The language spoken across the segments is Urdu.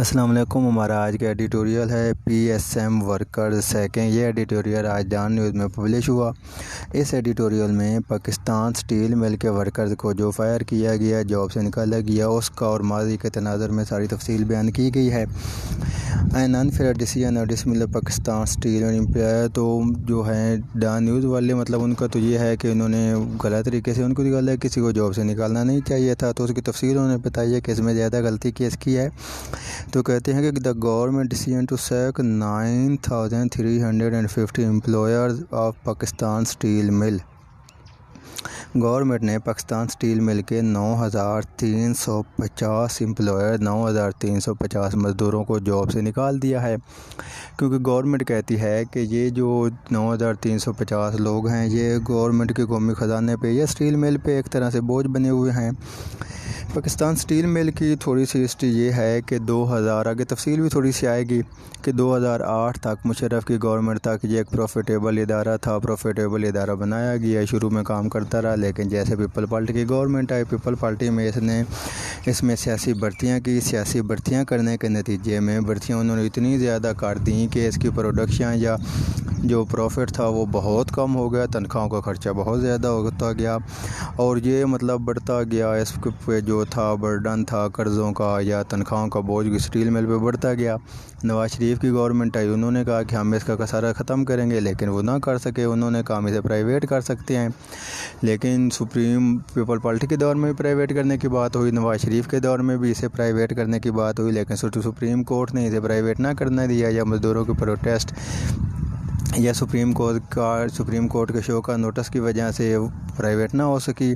السلام علیکم۔ ہمارا آج کا ایڈیٹوریل ہے P S M worker second. یہ ایڈیٹوریل آج ڈان نیوز میں پبلش ہوا۔ اس ایڈیٹوریل میں پاکستان سٹیل مل کے ورکرز کو جو فائر کیا گیا، جاب سے نکالا گیا، اس کا اور ماضی کے تناظر میں ساری تفصیل بیان کی گئی ہے۔ این انفیئر ڈیسیژن اور ڈسمل پاکستان سٹیل امپلائر تو جو ہیں ڈان نیوز والے، مطلب ان کا تو یہ ہے کہ انہوں نے غلط طریقے سے ان کو نکالا ہے، کسی کو جاب سے نکالنا نہیں چاہیے تھا۔ تو اس کی تفصیل انہوں نے بتائی ہے کہ اس میں زیادہ غلطی کیس کی ہے۔ تو کہتے ہیں کہ the government decision to sack 9350 employers of Pakistan steel mill. Government نے پاکستان سٹیل مل کے 9350 امپلائر 9350 مزدوروں کو جاب سے نکال دیا ہے، کیونکہ گورنمنٹ کہتی ہے کہ یہ جو 9350 لوگ ہیں یہ گورنمنٹ کے قومی خزانے پہ یا سٹیل مل پہ ایک طرح سے بوجھ بنے ہوئے ہیں۔ پاکستان سٹیل مل کی تھوڑی سی ہسٹری یہ ہے کہ 2000 آگے تفصیل بھی تھوڑی سی آئے گی کہ 2008 تک مشرف کی گورنمنٹ تک یہ ایک پروفیٹیبل ادارہ تھا، پروفیٹیبل ادارہ بنایا گیا، شروع میں کام کرتا رہا، لیکن جیسے پیپل پارٹی کی گورنمنٹ آئی، پیپل پارٹی میں اس میں سیاسی بھرتیاں کی، سیاسی بھرتیاں کرنے کے نتیجے میں بھرتیاں انہوں نے اتنی زیادہ کر دیں کہ اس کی پروڈکشن یا جو پروفٹ تھا وہ بہت کم ہو گیا، تنخواہوں کا خرچہ بہت زیادہ ہوتا گیا، اور یہ مطلب بڑھتا گیا، اس پہ جو تھا برڈن تھا قرضوں کا یا تنخواہوں کا بوجھ سٹیل مل پہ بڑھتا گیا۔ نواز شریف کی گورنمنٹ آئی، انہوں نے کہا کہ ہم اس کا سارا ختم کریں گے، لیکن وہ نہ کر سکے، انہوں نے کہا ہم اسے پرائیویٹ کر سکتے ہیں، لیکن سپریم پیپل پارٹی کے دور میں بھی پرائیویٹ کرنے کی بات ہوئی، نواز شریف کے دور میں بھی اسے پرائیویٹ کرنے کی بات ہوئی، لیکن سپریم کورٹ نے اسے پرائیویٹ نہ کرنے دیا، یا مزدوروں کے پروٹیسٹ یا سپریم کورٹ کے شو کا نوٹس کی وجہ سے پرائیویٹ نہ ہو سکی۔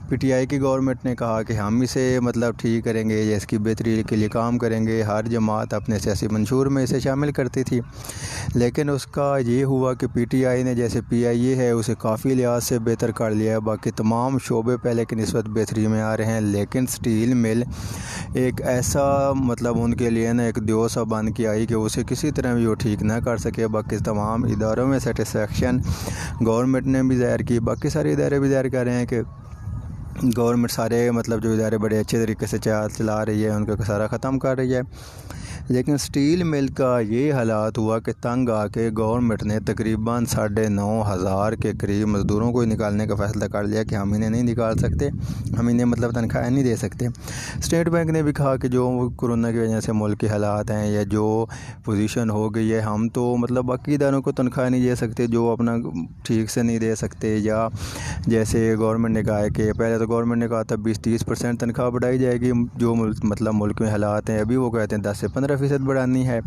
پی ٹی آئی کی گورنمنٹ نے کہا کہ ہم اسے مطلب ٹھیک کریں گے یا اس کی بہتری کے لیے کام کریں گے، ہر جماعت اپنے سیاسی منشور میں اسے شامل کرتی تھی، لیکن اس کا یہ ہوا کہ پی ٹی آئی نے جیسے پی آئی اے ہے اسے کافی لحاظ سے بہتر کر لیا ہے، باقی تمام شعبے پہلے کی نسبت بہتری میں آ رہے ہیں، لیکن سٹیل مل ایک ایسا مطلب ان کے لیے نا ایک دیو سا بن کے آئی کہ اسے کسی طرح بھی وہ ٹھیک نہ کر سکے۔ باقی تمام اداروں میں سیٹسفیکشن گورنمنٹ نے بھی ظاہر کی، باقی سارے ادارے بھی ظاہر کر رہے ہیں کہ گورنمنٹ سارے مطلب جو ادارے بڑے اچھے طریقے سے چلا رہی ہے، ان کا سارا ختم کر رہی ہے، لیکن سٹیل مل کا یہ حالات ہوا کہ تنگ آ کے گورنمنٹ نے تقریباً 9500 کے قریب مزدوروں کو نکالنے کا فیصلہ کر لیا کہ ہم انہیں نہیں نکال سکتے، ہم انہیں مطلب تنخواہیں نہیں دے سکتے۔ اسٹیٹ بینک نے بھی کہا کہ جو کورونا کی وجہ سے ملک کے حالات ہیں یا جو پوزیشن ہو گئی ہے، ہم تو مطلب باقی اداروں کو تنخواہ نہیں دے سکتے جو اپنا ٹھیک سے نہیں دے سکتے، یا جیسے گورنمنٹ نے کہا ہے کہ پہلے تو گورنمنٹ نے کہا تھا 20-30% تنخواہ بڑھائی جائے گی، جو مطلب ملک میں حالات ہیں ابھی وہ کہتے ہیں 10 سے 15% بڑھانی ہے۔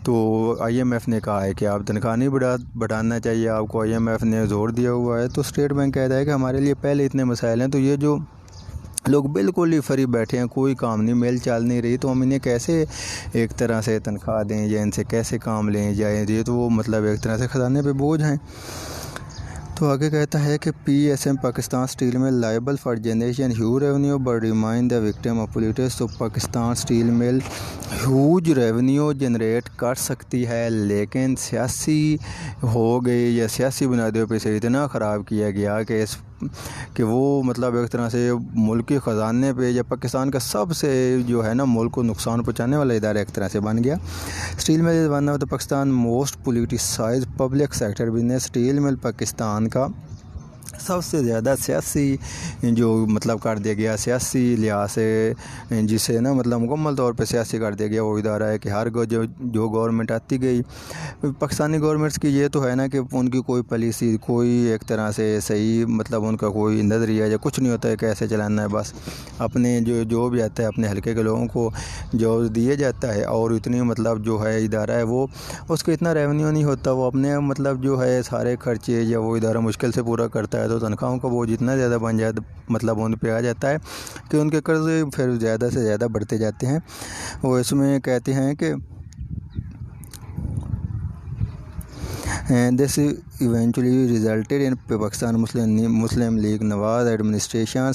تو آئی ایم ایف نے کہا ہے کہ آپ تنخواہ نہیں بڑھانا چاہیے آپ کو، آئی ایم ایف نے زور دیا ہوا ہے۔ تو اسٹیٹ بینک کہتا ہے کہ ہمارے لیے پہلے اتنے مسائل ہیں، تو یہ جو لوگ بالکل ہی فری بیٹھے ہیں، کوئی کام نہیں، میل چال نہیں رہی، تو ہم انہیں کیسے ایک طرح سے تنخواہ دیں یا ان سے کیسے کام لیں، یا یہ تو وہ مطلب ایک طرح سے خزانے پہ بوجھ ہیں۔ تو آگے کہتا ہے کہ P S M Pakistan steel mill liable for generation huge revenue but remain the victim of politics. تو Pakistan steel mill huge revenue generate کر سکتی ہے، لیکن سیاسی ہو گئی یا سیاسی بنیادوں پہ سے اتنا خراب کیا گیا کہ وہ مطلب ایک طرح سے ملک کے خزانے پہ یا پاکستان کا سب سے جو ہے نا ملک کو نقصان پہنچانے والا ادارہ ایک طرح سے بن گیا۔ سٹیل مل is one of the Pakistan most politicised public sector business. Steel مل پاکستان کا سب سے زیادہ سیاسی جو مطلب کر دیا گیا، سیاسی لحاظ سے جسے نا مطلب مکمل طور پہ سیاسی کر دیا گیا وہ ادارہ ہے کہ ہر جو گورنمنٹ آتی گئی پاکستانی گورنمنٹس کی، یہ تو ہے نا کہ ان کی کوئی پالیسی، کوئی ایک طرح سے صحیح مطلب ان کا کوئی نظریہ یا کچھ نہیں ہوتا ہے، کیسے چلانا ہے، بس اپنے جو بھی آتا ہے اپنے حلقے کے لوگوں کو جاب دیا جاتا ہے، اور اتنی مطلب جو ہے ادارہ ہے وہ اس کا اتنا ریونیو نہیں ہوتا، وہ اپنے مطلب جو ہے سارے خرچے یا وہ ادارہ مشکل سے پورا کرتا ہے، تو تنخواہوں کا بوجھ اتنا زیادہ بن جاتا مطلب ان پہ آ جاتا ہے کہ ان کے قرض پھر زیادہ سے زیادہ بڑھتے جاتے ہیں۔ وہ اس میں کہتے ہیں کہ This eventually resulted in Pakistan Muslim League Nawaz administration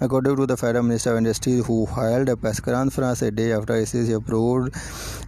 According to the Federal Minister of Industry, who held a press conference a day after ICC approved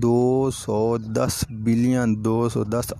210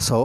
100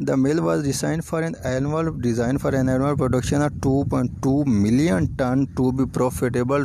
The mill was designed for an annual production of 2.2 million ton to be profitable.